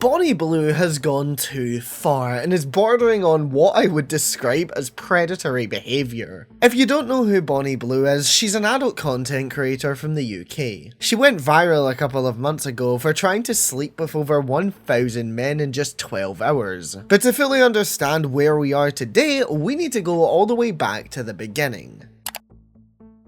Bonnie Blue has gone too far and is bordering on what I would describe as predatory behaviour. If you don't know who Bonnie Blue is, she's an adult content creator from the UK. She went viral a couple of months ago for trying to sleep with over 1,000 men in just 12 hours. But to fully understand where we are today, we need to go all the way back to the beginning.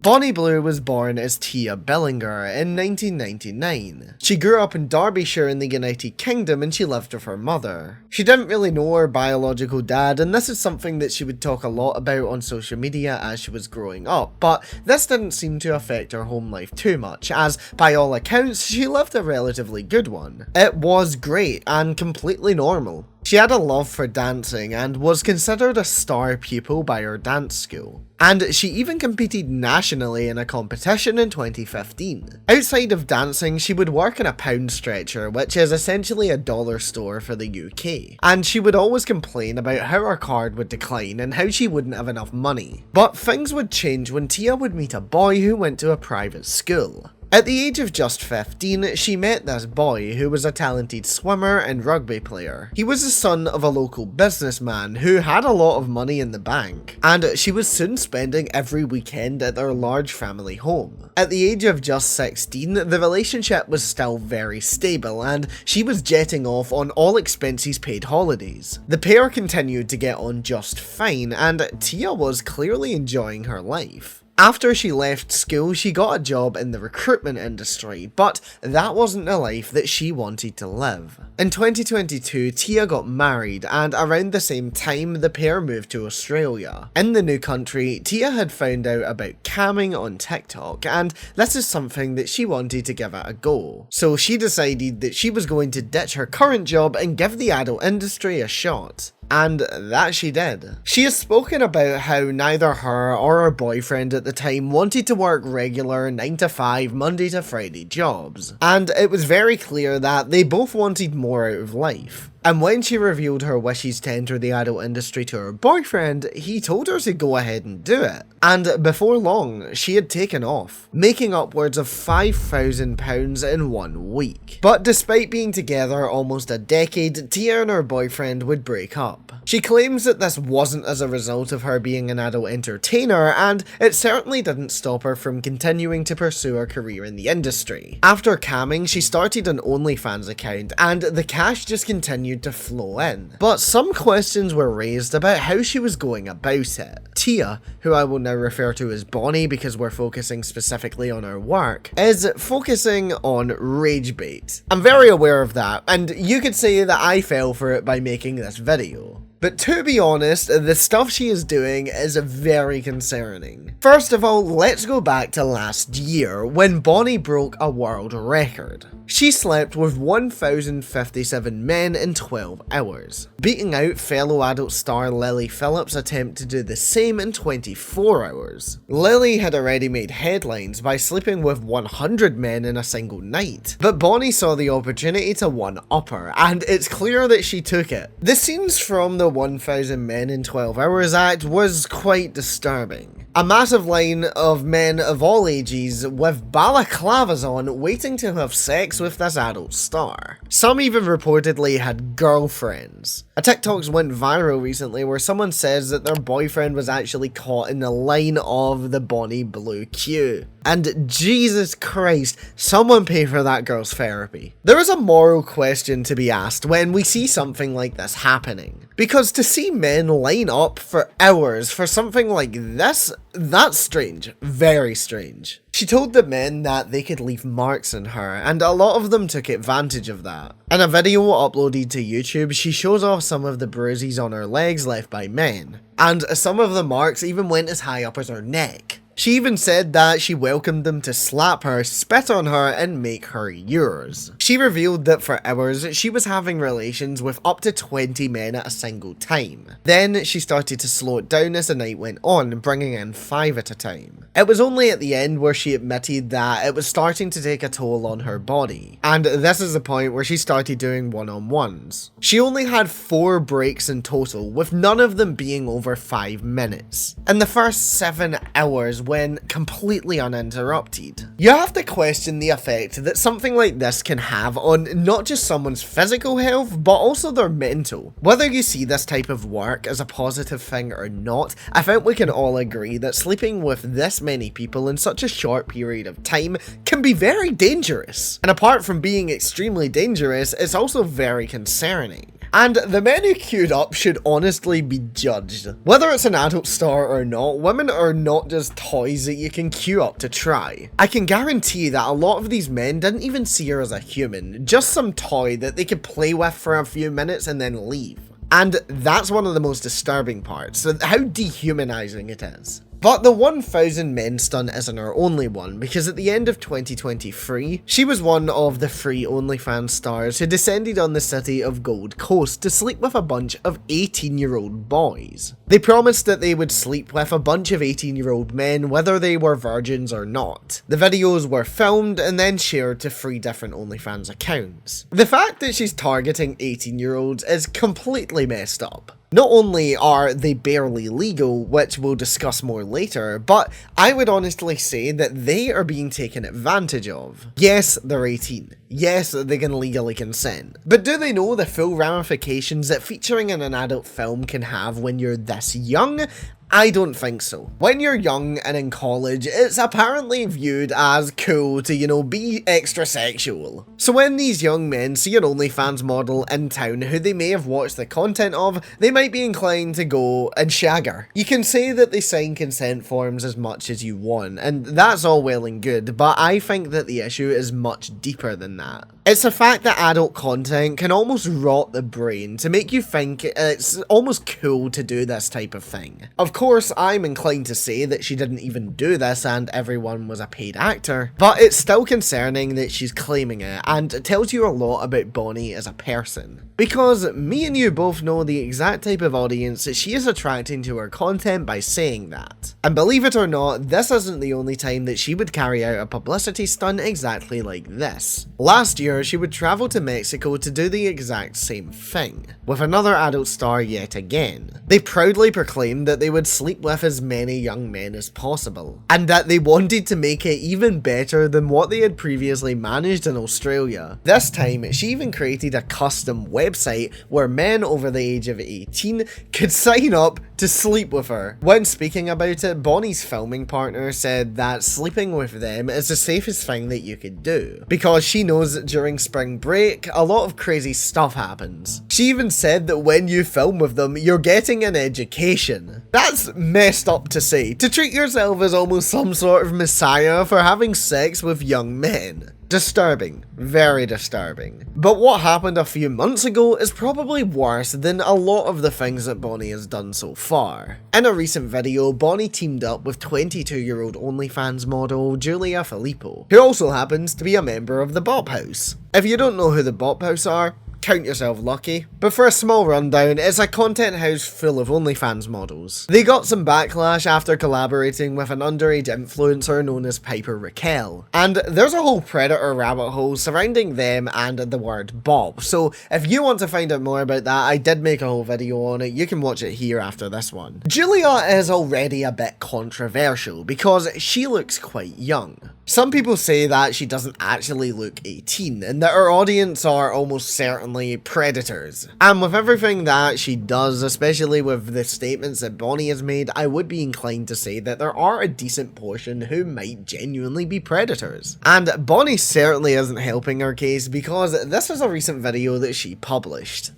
Bonnie Blue was born as Tia Billinger in 1999. She grew up in Derbyshire in the United Kingdom and she lived with her mother. She didn't really know her biological dad, and this is something that she would talk a lot about on social media as she was growing up, but this didn't seem to affect her home life too much, as by all accounts she lived a relatively good one. It was great and completely normal. She had a love for dancing and was considered a star pupil by her dance school. And she even competed nationally in a competition in 2015. Outside of dancing, she would work in a pound stretcher, which is essentially a dollar store for the UK. And she would always complain about how her card would decline and how she wouldn't have enough money. But things would change when Tia would meet a boy who went to a private school. At the age of just 15, she met this boy who was a talented swimmer and rugby player. He was the son of a local businessman who had a lot of money in the bank, and she was soon spending every weekend at their large family home. At the age of just 16, the relationship was still very stable, and she was jetting off on all expenses paid holidays. The pair continued to get on just fine, and Tia was clearly enjoying her life. After she left school, she got a job in the recruitment industry, but that wasn't the life that she wanted to live. In 2022, Tia got married, and around the same time, the pair moved to Australia. In the new country, Tia had found out about camming on TikTok, and this is something that she wanted to give it a go. So she decided that she was going to ditch her current job and give the adult industry a shot. And that she did. She has spoken about how neither her or her boyfriend at the time wanted to work regular 9 to 5 Monday to Friday jobs, and it was very clear that they both wanted more out of life. And when she revealed her wishes to enter the adult industry to her boyfriend, he told her to go ahead and do it. And before long, she had taken off, making upwards of £5,000 in 1 week. But despite being together almost a decade, Tia and her boyfriend would break up. She claims that this wasn't as a result of her being an adult entertainer, and it certainly didn't stop her from continuing to pursue her career in the industry. After camming, she started an OnlyFans account, and the cash just continued to flow in. But some questions were raised about how she was going about it. Tia, who I will now refer to as Bonnie because we're focusing specifically on her work, is focusing on rage bait. I'm very aware of that, and you could say that I fell for it by making this video. But to be honest, the stuff she is doing is very concerning. First of all, let's go back to last year when Bonnie broke a world record. She slept with 1,057 men in 12 hours, beating out fellow adult star Lily Phillips' attempt to do the same in 24 hours. Lily had already made headlines by sleeping with 100 men in a single night, but Bonnie saw the opportunity to one-up her, and it's clear that she took it. The scenes from the 1,000 men in 12 hours act was quite disturbing. A massive line of men of all ages with balaclavas on waiting to have sex with this adult star. Some even reportedly had girlfriends. A TikTok went viral recently where someone says that their boyfriend was actually caught in the line of the Bonnie Blue queue. And Jesus Christ, someone pay for that girl's therapy. There is a moral question to be asked when we see something like this happening. Because to see men line up for hours for something like this, that's strange. Very strange. She told the men that they could leave marks on her, and a lot of them took advantage of that. In a video uploaded to YouTube, she shows off some of the bruises on her legs left by men, and some of the marks even went as high up as her neck. She even said that she welcomed them to slap her, spit on her, and make her yours. She revealed that for hours, she was having relations with up to 20 men at a single time. Then she started to slow it down as the night went on, bringing in 5 at a time. It was only at the end where she admitted that it was starting to take a toll on her body, and this is the point where she started doing one-on-ones. She only had 4 breaks in total, with none of them being over 5 minutes. In the first 7 hours, went completely uninterrupted. You have to question the effect that something like this can have on not just someone's physical health, but also their mental. Whether you see this type of work as a positive thing or not, I think we can all agree that sleeping with this many people in such a short period of time can be very dangerous. And apart from being extremely dangerous, it's also very concerning. And the men who queued up should honestly be judged. Whether it's an adult store or not, women are not just toys that you can queue up to try. I can guarantee that a lot of these men didn't even see her as a human, just some toy that they could play with for a few minutes and then leave. And that's one of the most disturbing parts, how dehumanizing it is. But the 1000 men stunt isn't her only one, because at the end of 2023, she was one of the 3 OnlyFans stars who descended on the city of Gold Coast to sleep with a bunch of 18-year-old boys. They promised that they would sleep with a bunch of 18-year-old men whether they were virgins or not. The videos were filmed and then shared to 3 different OnlyFans accounts. The fact that she's targeting 18-year-olds is completely messed up. Not only are they barely legal, which we'll discuss more later, but I would honestly say that they are being taken advantage of. Yes, they're 18. Yes, they can legally consent. But do they know the full ramifications that featuring in an adult film can have when you're this young? I don't think so. When you're young and in college, it's apparently viewed as cool to, be extra sexual. So when these young men see an OnlyFans model in town who they may have watched the content of, they might be inclined to go and shag her. You can say that they sign consent forms as much as you want, and that's all well and good, but I think that the issue is much deeper than that. It's the fact that adult content can almost rot the brain to make you think it's almost cool to do this type of thing. Of course, I'm inclined to say that she didn't even do this and everyone was a paid actor, but it's still concerning that she's claiming it, and it tells you a lot about Bonnie as a person. Because me and you both know the exact type of audience that she is attracting to her content by saying that. And believe it or not, this isn't the only time that she would carry out a publicity stunt exactly like this. Last year, she would travel to Mexico to do the exact same thing, with another adult star yet again. They proudly proclaimed that they would sleep with as many young men as possible, and that they wanted to make it even better than what they had previously managed in Australia. This time, she even created a custom website where men over the age of 18 could sign up to sleep with her. When speaking about it, Bonnie's filming partner said that sleeping with them is the safest thing that you could do, because she knows that during spring break, a lot of crazy stuff happens. She even said that when you film with them, you're getting an education. That's messed up to say, to treat yourself as almost some sort of messiah for having sex with young men. Disturbing. Very disturbing. But what happened a few months ago is probably worse than a lot of the things that Bonnie has done so far. In a recent video, Bonnie teamed up with 22-year-old OnlyFans model Julia Filippo, who also happens to be a member of the Bop House. If you don't know who the Bop House are, count yourself lucky. But for a small rundown, it's a content house full of OnlyFans models. They got some backlash after collaborating with an underage influencer known as Piper Raquel, and there's a whole Predator rabbit hole surrounding them and the word Bob, so if you want to find out more about that, I did make a whole video on it, you can watch it here after this one. Julia is already a bit controversial because she looks quite young. Some people say that she doesn't actually look 18 and that her audience are almost certainly predators. And with everything that she does, especially with the statements that Bonnie has made, I would be inclined to say that there are a decent portion who might genuinely be predators. And Bonnie certainly isn't helping her case because this is a recent video that she published.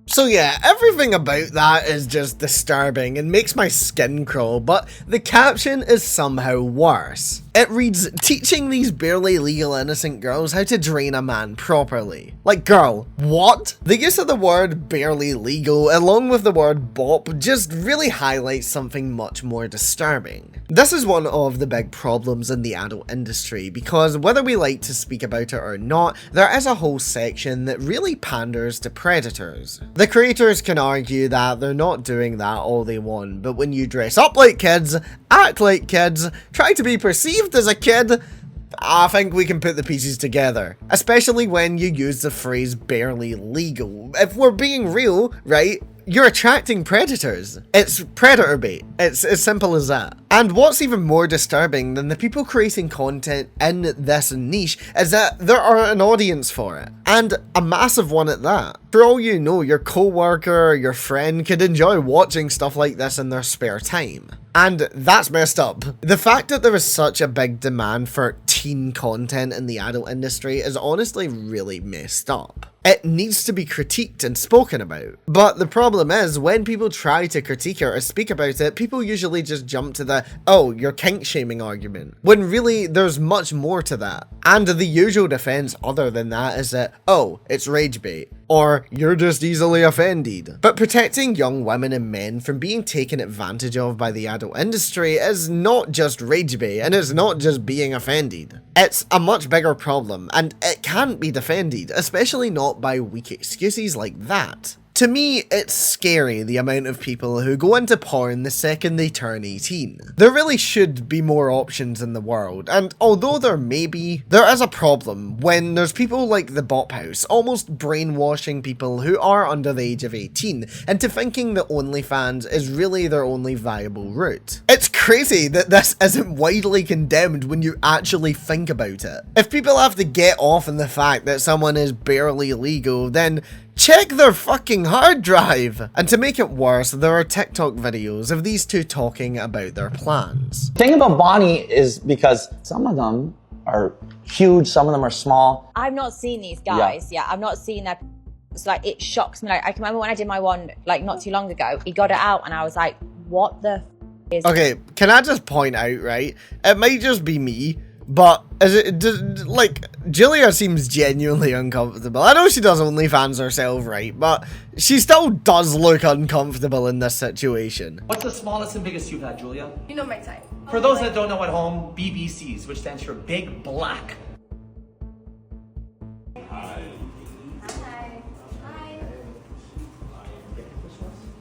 So yeah, everything about that is just disturbing and makes my skin crawl, but the caption is somehow worse. It reads, "Teaching these barely legal innocent girls how to drain a man properly." Like, girl, what? The use of the word barely legal along with the word bop just really highlights something much more disturbing. This is one of the big problems in the adult industry because whether we like to speak about it or not, there is a whole section that really panders to predators. The creators can argue that they're not doing that all they want, but when you dress up like kids, act like kids, try to be perceived as a kid, I think we can put the pieces together. Especially when you use the phrase barely legal. If we're being real, right? You're attracting predators. It's predator bait. It's as simple as that. And what's even more disturbing than the people creating content in this niche is that there are an audience for it. And a massive one at that. For all you know, your co-worker or your friend could enjoy watching stuff like this in their spare time. And that's messed up. The fact that there is such a big demand for teen content in the adult industry is honestly really messed up. It needs to be critiqued and spoken about. But the problem is, when people try to critique it or speak about it, people usually just jump to the, oh, you're kink shaming argument, when really there's much more to that. And the usual defense other than that is that, oh, it's rage bait, or you're just easily offended. But protecting young women and men from being taken advantage of by the adult industry is not just rage bait, and it's not just being offended. It's a much bigger problem, and it can't be defended, especially not by weak excuses like that. To me, it's scary the amount of people who go into porn the second they turn 18. There really should be more options in the world, and although there may be, there is a problem when there's people like the Bop House almost brainwashing people who are under the age of 18 into thinking that OnlyFans is really their only viable route. It's crazy that this isn't widely condemned when you actually think about it. If people have to get off on the fact that someone is barely legal, then check their fucking hard drive! And to make it worse, there are TikTok videos of these two talking about their plans. The thing about Bonnie is because some of them are huge, some of them are small. I've not seen these guys, yeah I've not seen that. It's like, it shocks me. Like, I can remember when I did my one, like, not too long ago, he got it out and I was like, what the is... Okay, can I just point out, right? It might just be me, but like, Julia seems genuinely uncomfortable. I know she does OnlyFans herself, right? But she still does look uncomfortable in this situation. What's the smallest and biggest you've had, Julia? You know my type. For those that don't know at home, BBCs, which stands for Big Black.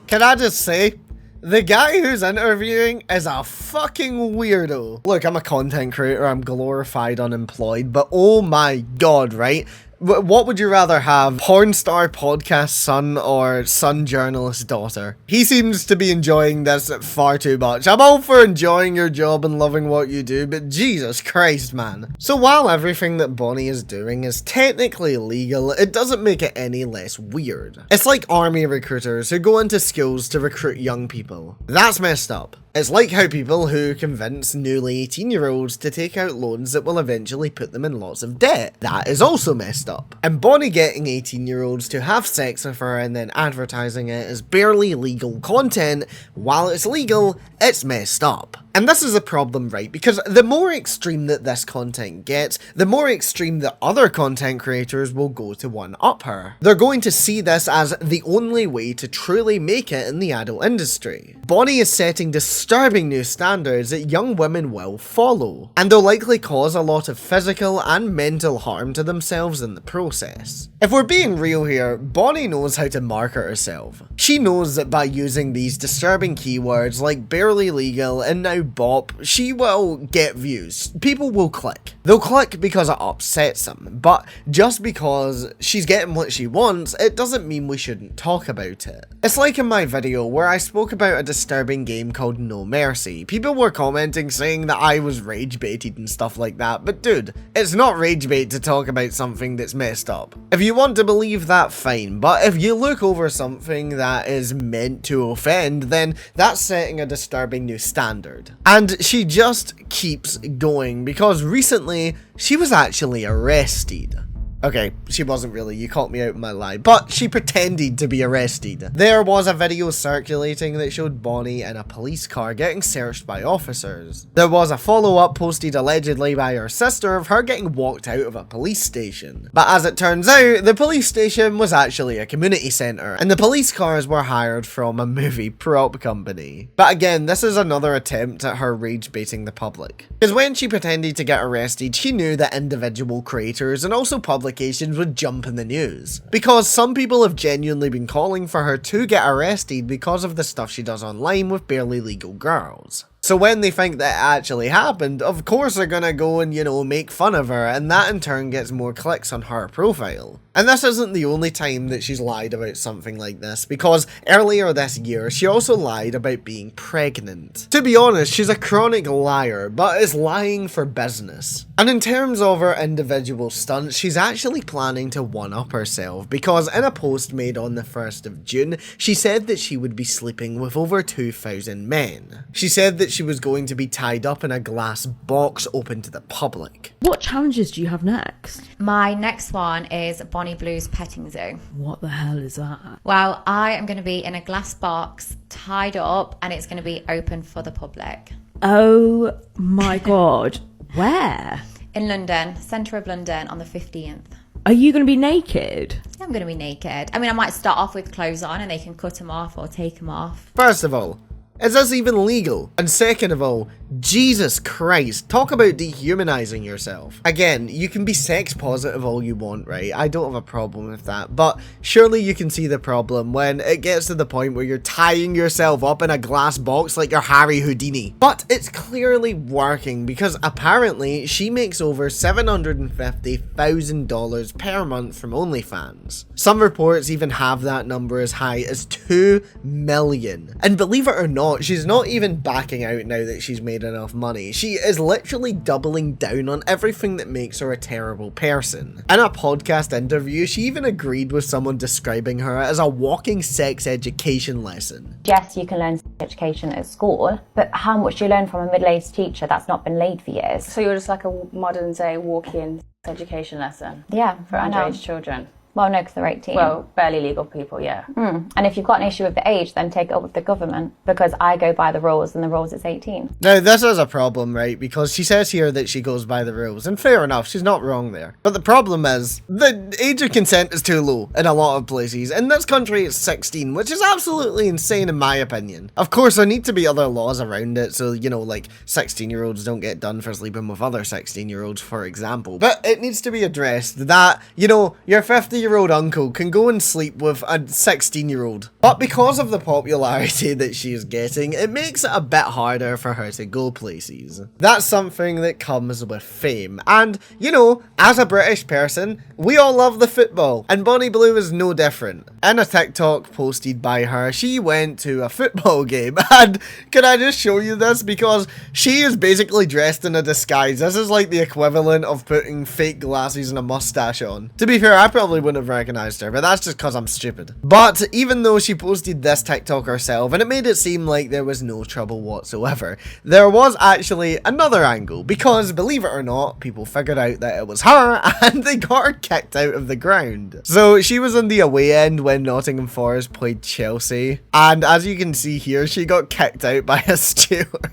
Can I just say, the guy who's interviewing is a fucking weirdo. Look, I'm a content creator, I'm glorified unemployed, but oh my god, right? What would you rather have? Porn star podcast son or son journalist daughter? He seems to be enjoying this far too much. I'm all for enjoying your job and loving what you do, but Jesus Christ, man. So while everything that Bonnie is doing is technically legal, it doesn't make it any less weird. It's like army recruiters who go into schools to recruit young people. That's messed up. It's like how people who convince newly 18-year-olds to take out loans that will eventually put them in lots of debt. That is also messed up. And Bonnie getting 18-year-olds to have sex with her and then advertising it as barely legal content, while it's legal, it's messed up. And this is a problem, right? Because the more extreme that this content gets, the more extreme that other content creators will go to one-up her. They're going to see this as the only way to truly make it in the adult industry. Bonnie is setting disturbing new standards that young women will follow, and they'll likely cause a lot of physical and mental harm to themselves in the process. If we're being real here, Bonnie knows how to market herself. She knows that by using these disturbing keywords like barely legal and now bop, she will get views. People will click. They'll click because it upsets them, but just because she's getting what she wants, it doesn't mean we shouldn't talk about it. It's like in my video where I spoke about a disturbing game called No Mercy. People were commenting saying that I was rage baited and stuff like that, but dude, it's not rage bait to talk about something that's messed up. If you want to believe that, fine, but if you look over something that is meant to offend, then that's setting a disturbing new standard. And she just keeps going because recently she was actually arrested. Okay, she wasn't really, you caught me out in my lie, but she pretended to be arrested. There was a video circulating that showed Bonnie in a police car getting searched by officers. There was a follow-up posted allegedly by her sister of her getting walked out of a police station. But as it turns out, the police station was actually a community centre, and the police cars were hired from a movie prop company. But again, this is another attempt at her rage baiting the public. Because when she pretended to get arrested, she knew that individual creators and also publications would jump in the news. Because some people have genuinely been calling for her to get arrested because of the stuff she does online with barely legal girls. So when they think that it actually happened, of course they're gonna go and, you know, make fun of her, and that in turn gets more clicks on her profile. And this isn't the only time that she's lied about something like this, because earlier this year, she also lied about being pregnant. To be honest, she's a chronic liar, but is lying for business. And in terms of her individual stunts, she's actually planning to one-up herself, because in a post made on the 1st of June, she said that she would be sleeping with over 2,000 men. She said that she was going to be tied up in a glass box open to the public. What challenges do you have next? My next one is Bonnie Blue's petting zoo. What the hell is that? Well, I am going to be in a glass box, tied up, and it's going to be open for the public. Oh my god. Where? In London, centre of London, on the 15th. Are you going to be naked? I'm going to be naked. I mean, I might start off with clothes on and they can cut them off or take them off. First of all, is this even legal? And second of all, Jesus Christ, talk about dehumanizing yourself. Again, you can be sex positive all you want, right? I don't have a problem with that, but surely you can see the problem when it gets to the point where you're tying yourself up in a glass box like you're Harry Houdini. But it's clearly working, because apparently she makes over $750,000 per month from OnlyFans. Some reports even have that number as high as 2 million. And believe it or not, she's not even backing out now that she's made enough money. She is literally doubling down on everything that makes her a terrible person. In a podcast interview, she even agreed with someone describing her as a walking sex education lesson. Yes, you can learn sex education at school, but how much do you learn from a middle-aged teacher that's not been laid for years? So you're just like a modern day walk-in education lesson? Yeah, for underage children? Well, no, because they're 18. Well, barely legal people, yeah. And if you've got an issue with the age, then take it up with the government, because I go by the rules, and the rules is 18. Now, this is a problem, right? Because she says here that she goes by the rules, and fair enough, she's not wrong there. But the problem is, the age of consent is too low in a lot of places. In this country, it's 16, which is absolutely insane in my opinion. Of course, there need to be other laws around it, so, you know, like 16-year-olds don't get done for sleeping with other 16-year-olds, for example. But it needs to be addressed that, you know, your 50-year-old uncle can go and sleep with a 16-year-old. But because of the popularity that she is getting, it makes it a bit harder for her to go places. That's something that comes with fame. And, you know, as a British person, we all love the football, and Bonnie Blue is no different. In a TikTok posted by her, she went to a football game, and can I just show you this? Because she is basically dressed in a disguise. This is like the equivalent of putting fake glasses and a mustache on. To be fair, I probably wouldn't have recognized her, but that's just because I'm stupid. But even though she posted this TikTok herself, and it made it seem like there was no trouble whatsoever, there was actually another angle, because believe it or not, people figured out that it was her, and they got her kicked out of the ground. So she was on the away end when Nottingham Forest played Chelsea, and as you can see here, she got kicked out by a steward.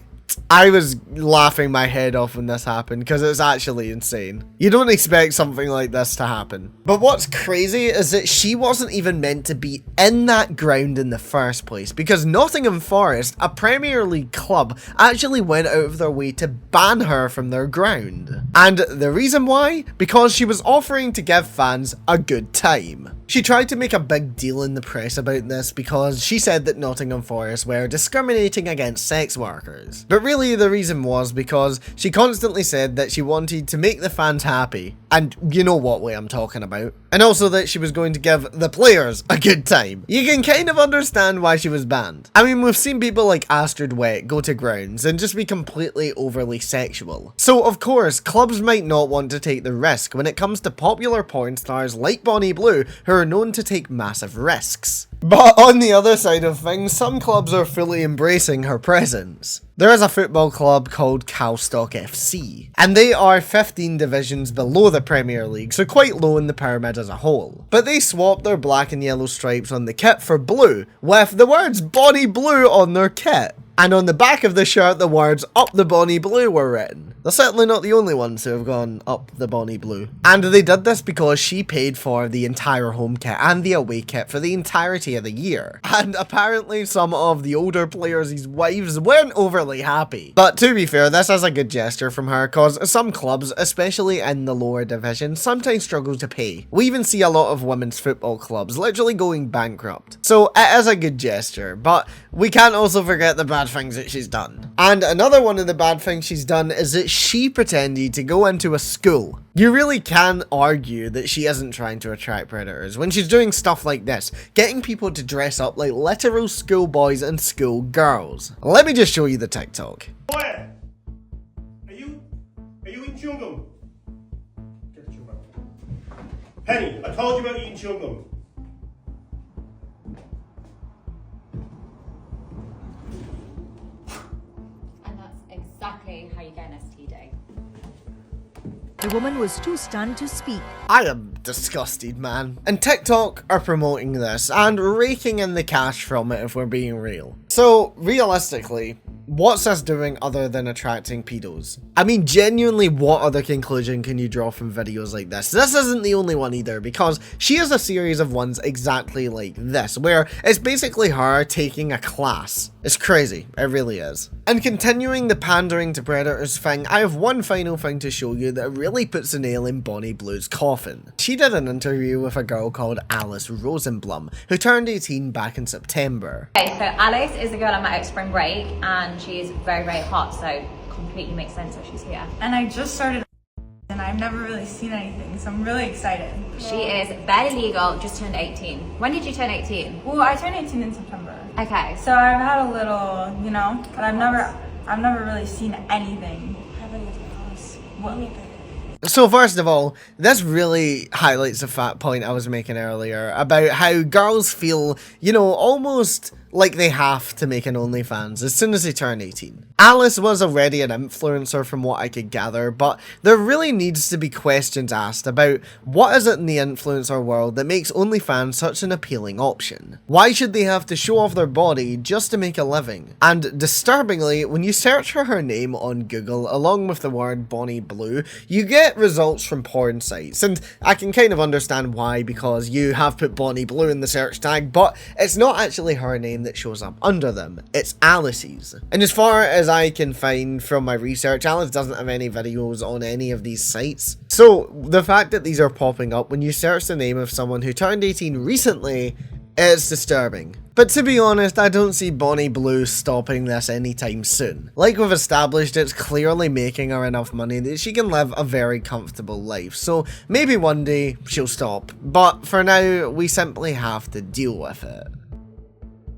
I was laughing my head off when this happened, because it's actually insane. You don't expect something like this to happen. But what's crazy is that she wasn't even meant to be in that ground in the first place, because Nottingham Forest, a Premier League club, actually went out of their way to ban her from their ground. And the reason why? Because she was offering to give fans a good time. She tried to make a big deal in the press about this because she said that Nottingham Forest were discriminating against sex workers. But really the reason was because she constantly said that she wanted to make the fans happy. And you know what way I'm talking about. And also that she was going to give the players a good time. You can kind of understand why she was banned. I mean, we've seen people like Astrid Wet go to grounds and just be completely overly sexual. So of course, clubs might not want to take the risk when it comes to popular porn stars like Bonnie Blue, who are known to take massive risks. But on the other side of things, some clubs are fully embracing her presence. There is a football club called Calstock FC, and they are 15 divisions below the Premier League, so quite low in the pyramid as a whole. But they swapped their black and yellow stripes on the kit for blue, with the words Bonnie Blue on their kit. And on the back of the shirt, the words "Up the Bonnie Blue" were written. They're certainly not the only ones who have gone up the Bonnie Blue. And they did this because she paid for the entire home kit and the away kit for the entirety of the year. And apparently some of the older players' wives weren't overly happy. But to be fair, this is a good gesture from her, cause some clubs, especially in the lower division, sometimes struggle to pay. We even see a lot of women's football clubs literally going bankrupt. So it is a good gesture, but we can't also forget the bad things that she's done. And another one of the bad things she's done is that she pretended to go into a school. You really can argue that she isn't trying to attract predators when she's doing stuff like this, getting people to dress up like literal schoolboys and schoolgirls. Let me just show you the TikTok. Boy, are you eating chewing gum? Get the chewing gum. Penny, I told you about eating chewing gum. And that's exactly how you get an STD. The woman was too stunned to speak. I am disgusted, man. And TikTok are promoting this and raking in the cash from it, if we're being real. So, realistically, what's this doing other than attracting pedos? I mean, genuinely, what other conclusion can you draw from videos like this? This isn't the only one either, because she has a series of ones exactly like this, where it's basically her taking a class. It's crazy, it really is. And continuing the pandering to predators thing, I have one final thing to show you that really puts a nail in Bonnie Blue's coffin. She did an interview with a girl called Alice Rosenblum, who turned 18 back in September. Okay, so Alice is a girl I met at spring break, and she's very, very hot, so completely makes sense that she's here. And I just started and I've never really seen anything, so I'm really excited. She is barely legal, just turned 18. When did you turn 18? Well, I turned 18 in September. Okay. So I've had a little, you know, but I've never really seen anything. So first of all, this really highlights the fat point I was making earlier about how girls feel, you know, almost like they have to make an OnlyFans as soon as they turn 18. Alice was already an influencer from what I could gather, but there really needs to be questions asked about what is it in the influencer world that makes OnlyFans such an appealing option? Why should they have to show off their body just to make a living? And disturbingly, when you search for her name on Google along with the word Bonnie Blue, you get results from porn sites, and I can kind of understand why, because you have put Bonnie Blue in the search tag, but it's not actually her name that shows up under them, it's Alice's. And as far as I can find from my research, Alice doesn't have any videos on any of these sites. So the fact that these are popping up when you search the name of someone who turned 18 recently is disturbing. But to be honest, I don't see Bonnie Blue stopping this anytime soon. Like we've established, it's clearly making her enough money that she can live a very comfortable life, so maybe one day she'll stop. But for now, we simply have to deal with it.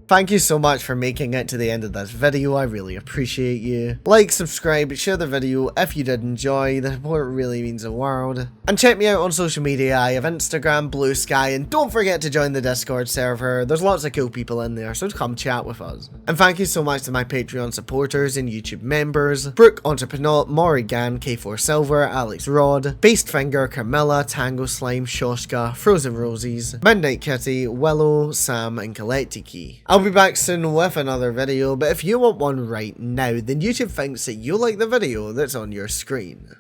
Thank you so much for making it to the end of this video, I really appreciate you. Like, subscribe, share the video if you did enjoy, the support really means the world. And check me out on social media, I have Instagram, Blue Sky, and don't forget to join the Discord server, there's lots of cool people in there, so come chat with us. And thank you so much to my Patreon supporters and YouTube members, Brooke, Entrepreneur, Maury Gann, K4 Silver, Alex Rod, Based Finger, Carmilla, Tango Slime, Shoshka, Frozen Roses, Midnight Kitty, Willow, Sam, and Galactiki. I'll be back soon with another video, but if you want one right now, then YouTube thinks that you like the video that's on your screen.